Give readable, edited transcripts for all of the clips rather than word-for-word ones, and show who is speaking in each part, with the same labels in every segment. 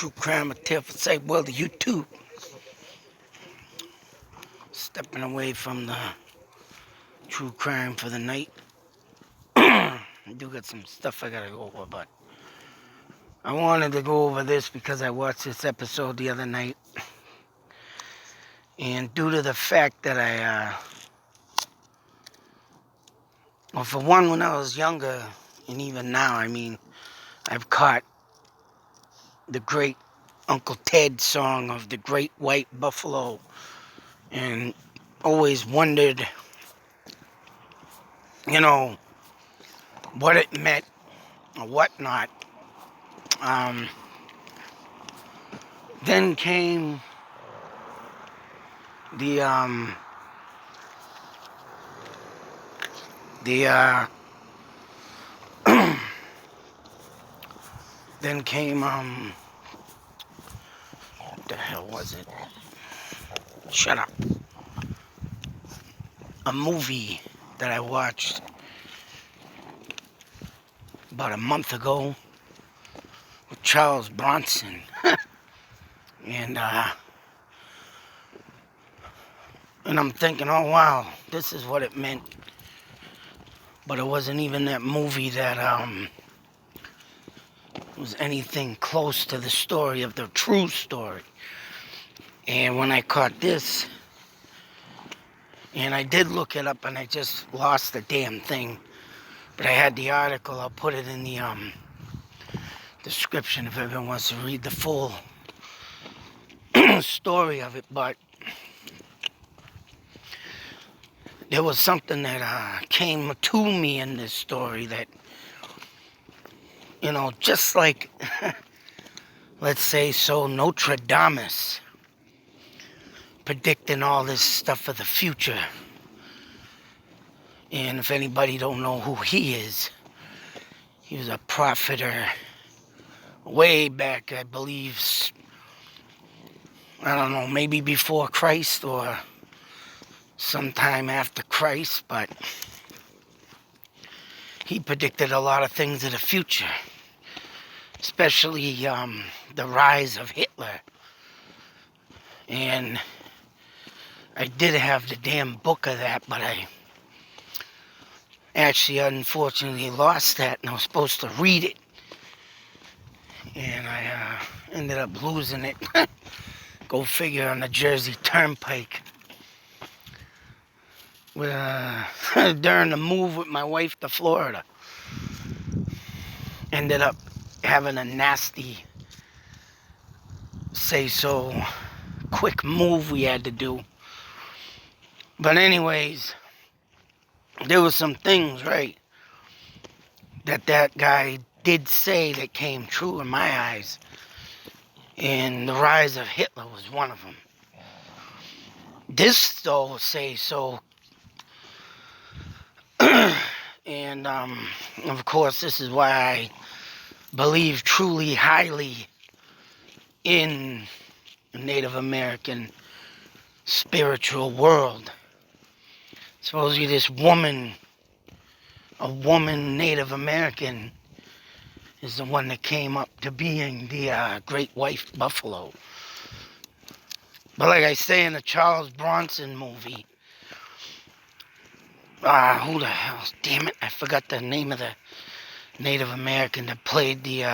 Speaker 1: True crime or tale for sight world of YouTube. Stepping away from the true crime for the night. I do got some stuff I gotta go over, but I wanted to go over this because I watched this episode the other night. And due to the fact that well, for one, when I was younger, and even now, I've caught the great Uncle Ted song of the Great White Buffalo and always wondered, what it meant or whatnot. Then came the then came what the hell was it? Shut up. A movie that I watched about a month ago with Charles Bronson. And I'm thinking, oh wow, this is what it meant. But it wasn't even that movie that was anything close to the story of the true story. And when I caught this, and I did look it up and I just lost the damn thing. But I had the article, I'll put it in the description if everyone wants to read the full story of it. But there was something that came to me in this story that, just like, let's say so, Nostradamus predicting all this stuff for the future. And if anybody don't know who he is, he was a propheter way back, I believe, I don't know, maybe before Christ or sometime after Christ, but he predicted a lot of things of the future, especially the rise of Hitler. And I did have the damn book of that, but I actually unfortunately lost that, and I was supposed to read it. And I ended up losing it. Go figure, on the Jersey Turnpike. During the move with my wife to Florida. Ended up having a nasty, quick move we had to do. But anyways, there was some things, right, that guy did say that came true in my eyes. And the rise of Hitler was one of them. This, though, say so. And, of course, this is why I believe truly highly in the Native American spiritual world. Supposedly this woman, a woman Native American, is the one that came up to being the Great White Buffalo. But like I say in the Charles Bronson movie, who the hell, damn it, I forgot the name of the Native American that played the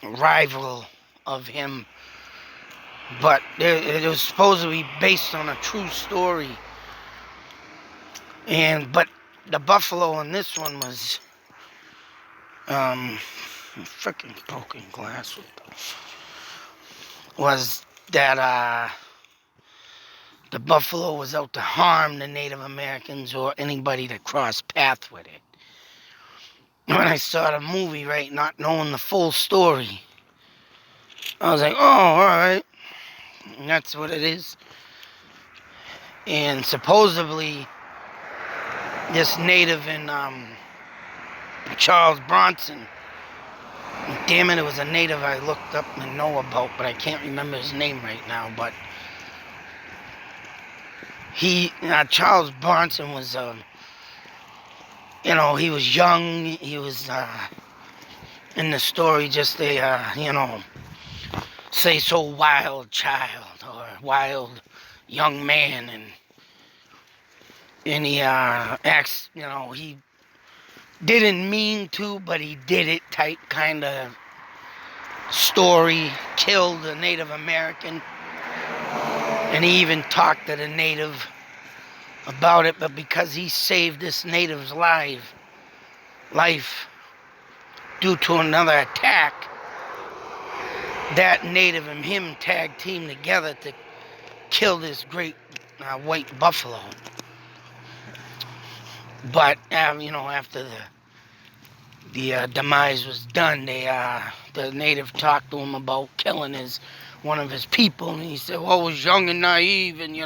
Speaker 1: rival of him. But it was supposed to be based on a true story. But the buffalo in this one was freaking broken glass. Was that the buffalo was out to harm the Native Americans or anybody that crossed paths with it. When I saw the movie, right, not knowing the full story, I was like, oh, alright. And that's what it is. And supposedly, this native in Charles Bronson, damn it, it was a native I looked up and know about, but I can't remember his name right now. But Charles Bronson was, he was young, he was in the story just a, say so wild child or wild young man, and he acts, he didn't mean to, but he did it type kind of story, killed a Native American, and he even talked to the native about it, but because he saved this native's life due to another attack, that native and him tag team together to kill this great white buffalo. But after the demise was done, the native talked to him about killing one of his people, and he said, well, I was young and naive, and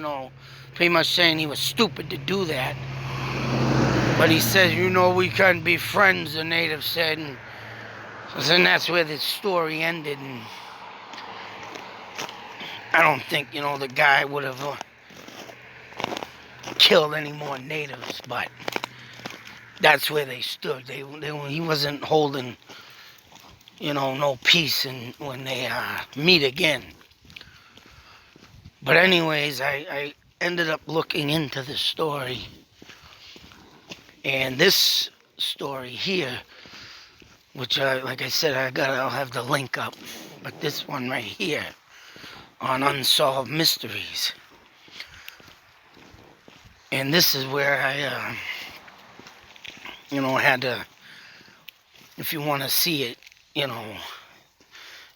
Speaker 1: pretty much saying he was stupid to do that. But he says, we can't be friends, the native said, and that's where the story ended. And I don't think the guy would have killed any more natives, but that's where they stood. He wasn't holding no peace when they meet again. But anyways, I ended up looking into the story, and this story here, which like I said, I'll have the link up, but this one right here on Unsolved Mysteries, and this is where I had to, if you want to see it,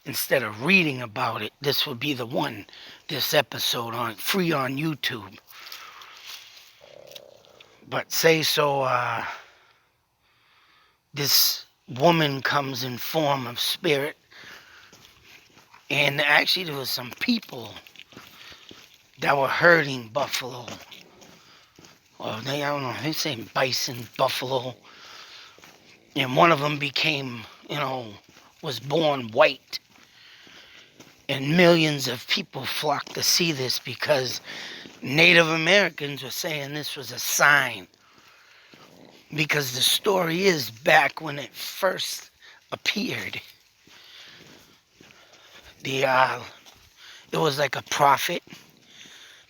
Speaker 1: instead of reading about it, this would be the one, this episode free on YouTube. But say so, this woman comes in form of spirit, and actually there was some people that were herding buffalo, or I don't know, they say bison, buffalo, and one of them became, was born white. And millions of people flocked to see this because Native Americans were saying this was a sign. Because the story is, back when it first appeared, it was like a prophet.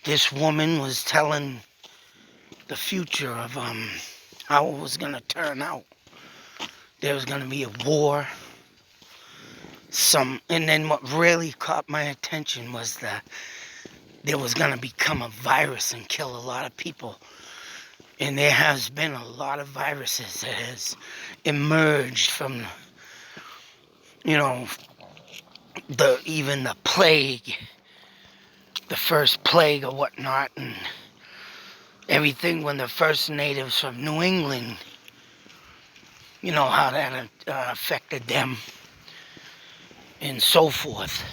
Speaker 1: This woman was telling the future of how it was going to turn out. There was going to be a war. And then what really caught my attention was that there was going to become a virus and kill a lot of people. And there has been a lot of viruses that has emerged from, even the plague, the first plague or whatnot, and everything when the first natives from New England, how that affected them, and so forth.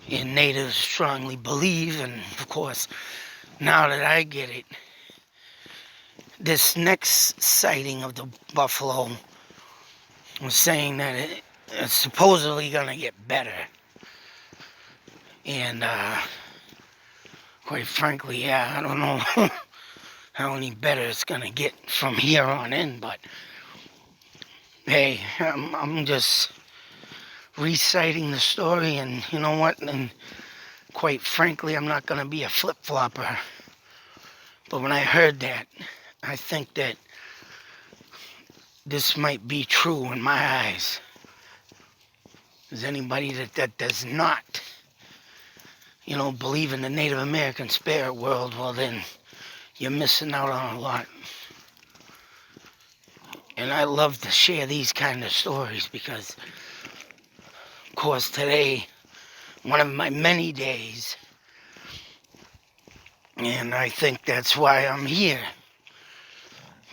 Speaker 1: And natives strongly believe, and of course, now that I get it, this next sighting of the buffalo was saying that it's supposedly going to get better. And quite frankly, I don't know how any better it's going to get from here on in, but hey, I'm just reciting the story, and you know what, and quite frankly, I'm not going to be a flip-flopper, but when I heard that, I think that this might be true in my eyes. Is anybody that does not, believe in the Native American spirit world, well then, you're missing out on a lot. And I love to share these kind of stories because, of course, today, one of my many days, and I think that's why I'm here,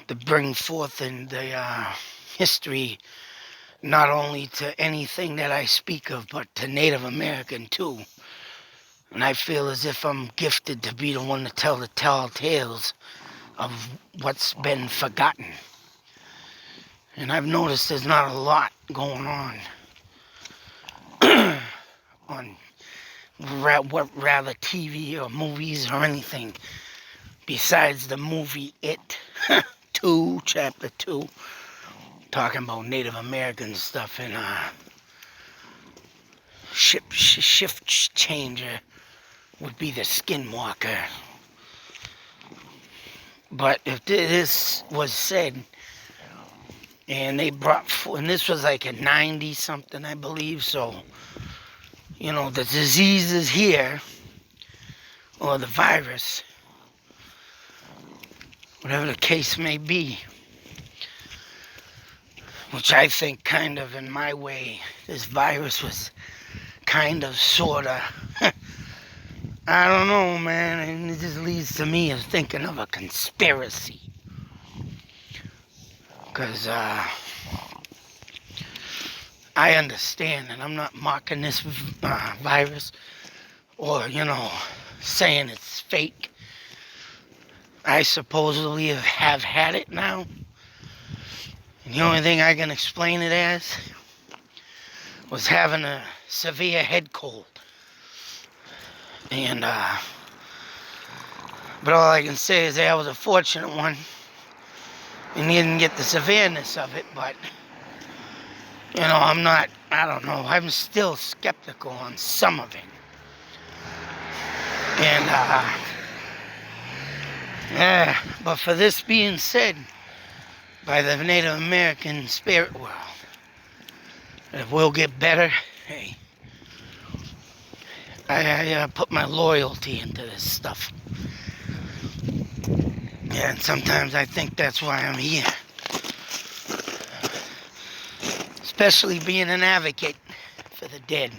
Speaker 1: to bring forth in the history, not only to anything that I speak of, but to Native American too. And I feel as if I'm gifted to be the one to tell the tall tales of what's been forgotten. And I've noticed there's not a lot going on rather TV or movies or anything besides the movie It 2, Chapter 2, talking about Native American stuff and shift changer would be the skinwalker. But if this was said, and they brought, and this was like a 90 something, I believe, so, you know, the disease is here, or the virus, whatever the case may be, which I think kind of in my way, this virus was kind of, sort of, I don't know, man, and it just leads to me as thinking of a conspiracy. Because I understand, and I'm not mocking this virus or, you know, saying it's fake. I supposedly have had it now. And the only thing I can explain it as was having a severe head cold. And, but all I can say is that I was a fortunate one and didn't get the severeness of it, but, you know, I don't know, I'm still skeptical on some of it. And, yeah, but for this being said by the Native American spirit world, if we'll get better, hey, I put my loyalty into this stuff. Yeah, and sometimes I think that's why I'm here. Especially being an advocate for the dead.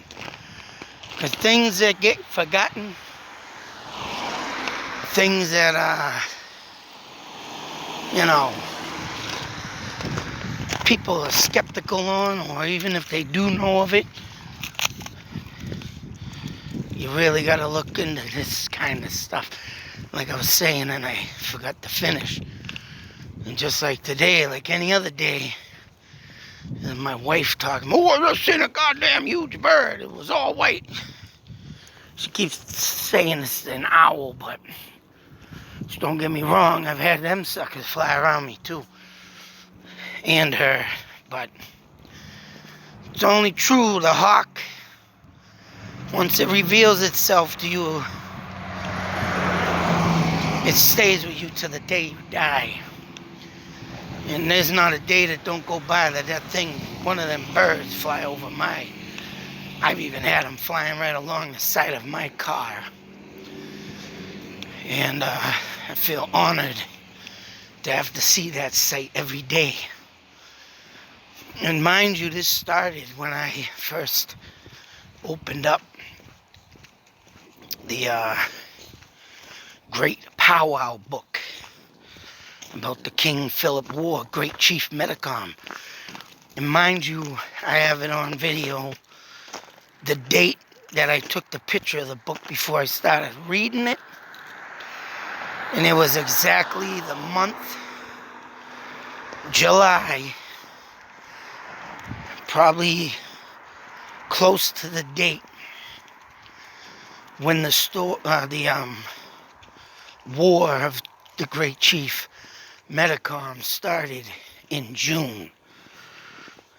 Speaker 1: Because things that get forgotten, things that, you know, people are skeptical on, or even if they do know of it, you really got to look into this kind of stuff. Like I was saying, and I forgot to finish. And just like today, like any other day, and my wife talking, oh, I just seen a goddamn huge bird. It was all white. She keeps saying it's an owl, but just don't get me wrong, I've had them suckers fly around me too. And her, but it's only true, the hawk, once it reveals itself to you, it stays with you to the day you die. And there's not a day that don't go by that thing, one of them birds fly over my, I've even had them flying right along the side of my car. And I feel honored to have to see that sight every day. And mind you, this started when I first opened up the Great Powwow book about the King Philip War, Great Chief Metacom. And mind you, I have it on video, the date that I took the picture of the book before I started reading it. And it was exactly the month, July, probably close to the date when the War of the Great Chief Metacom started in June.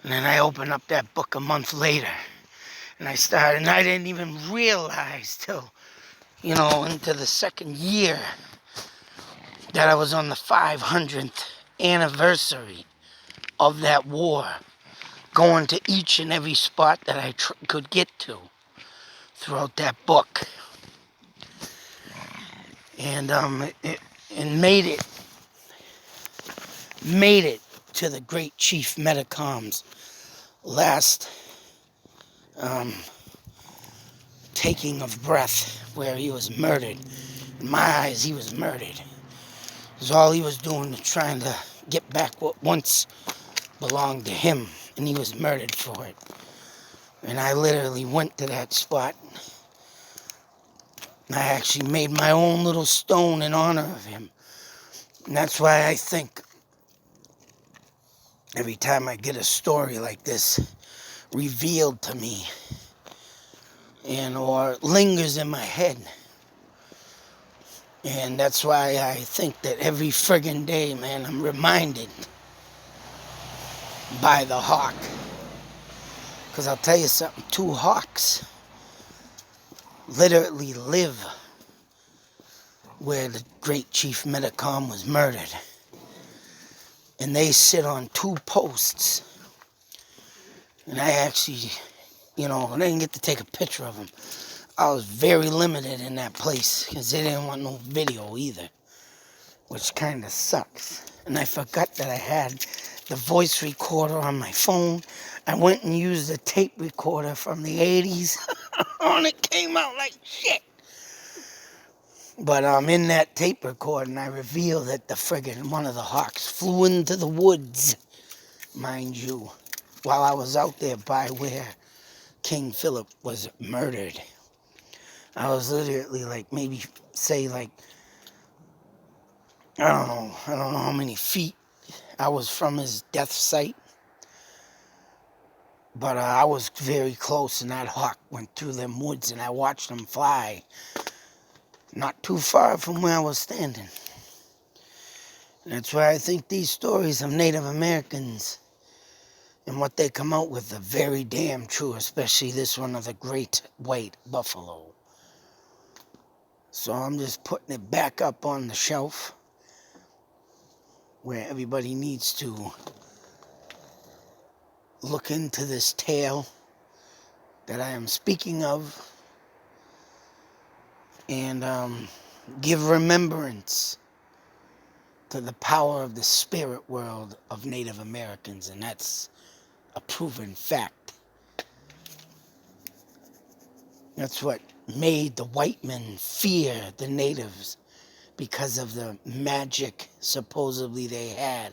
Speaker 1: And then I opened up that book a month later. And I started, and I didn't even realize till, you know, into the second year that I was on the 500th anniversary of that war, going to each and every spot that I could get to throughout that book. And it made it to the Great Chief Metacom's last taking of breath, where he was murdered. In my eyes, he was murdered. Because all he was doing was trying to get back what once belonged to him, and he was murdered for it. And I literally went to that spot. I actually made my own little stone in honor of him. And that's why I think every time I get a story like this revealed to me, and or lingers in my head, and that's why I think that every friggin' day, man, I'm reminded by the hawk. Because I'll tell you something, two hawks literally live where the great Chief Metacom was murdered. And they sit on two posts. And I actually, I didn't get to take a picture of them. I was very limited in that place because they didn't want no video either, which kind of sucks. And I forgot that I had the voice recorder on my phone. I went and used a tape recorder from the 80s, and it came out like shit. But I'm in that tape recorder, and I revealed that the friggin' one of the hawks flew into the woods, mind you, while I was out there by where King Philip was murdered. I was literally like, maybe say like, I don't know how many feet I was from his death site. But I was very close, and that hawk went through them woods, and I watched them fly not too far from where I was standing. And that's why I think these stories of Native Americans and what they come out with are very damn true, especially this one of the great white buffalo. So I'm just putting it back up on the shelf where everybody needs to look into this tale that I am speaking of and give remembrance to the power of the spirit world of Native Americans, and that's a proven fact. That's what made the white men fear the natives, because of the magic supposedly they had.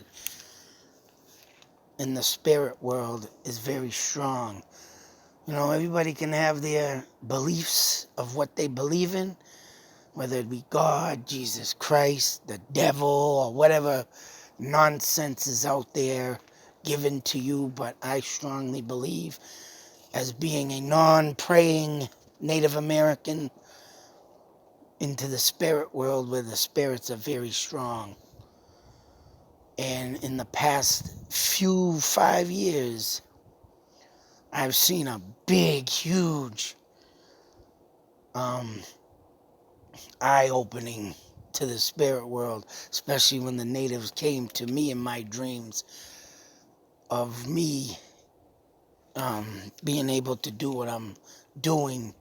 Speaker 1: And the spirit world is very strong. Everybody can have their beliefs of what they believe in, whether it be God, Jesus Christ, the devil, or whatever nonsense is out there given to you. But I strongly believe, as being a non-praying Native American, into the spirit world where the spirits are very strong. And in the past 5 years, I've seen a big, huge eye-opening to the spirit world, especially when the natives came to me in my dreams of me being able to do what I'm doing.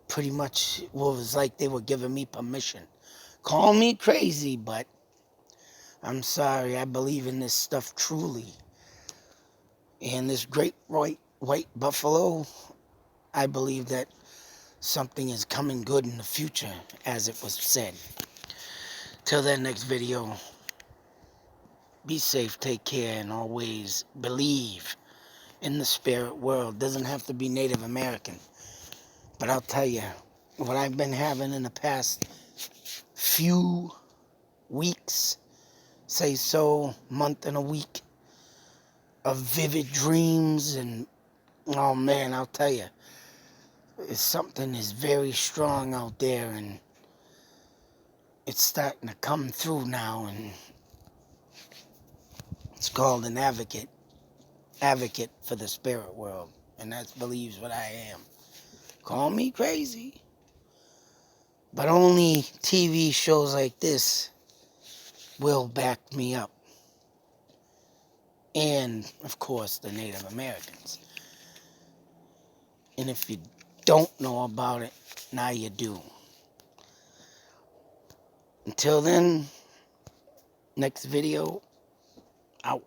Speaker 1: Pretty much was like they were giving me permission. Call me crazy, but I'm sorry, I believe in this stuff truly. And this great white buffalo, I believe that something is coming good in the future, as it was said. Till that next video, be safe, take care, and always believe in the spirit world. Doesn't have to be Native American. But I'll tell you, what I've been having in the past few weeks, say so, month and a week, of vivid dreams, and oh man, I'll tell you, something is very strong out there, and it's starting to come through now, and it's called an advocate for the spirit world, and that believes what I am. Call me crazy, but only TV shows like this will back me up, and of course the Native Americans. And if you don't know about it, now you do. Until then, next video, out.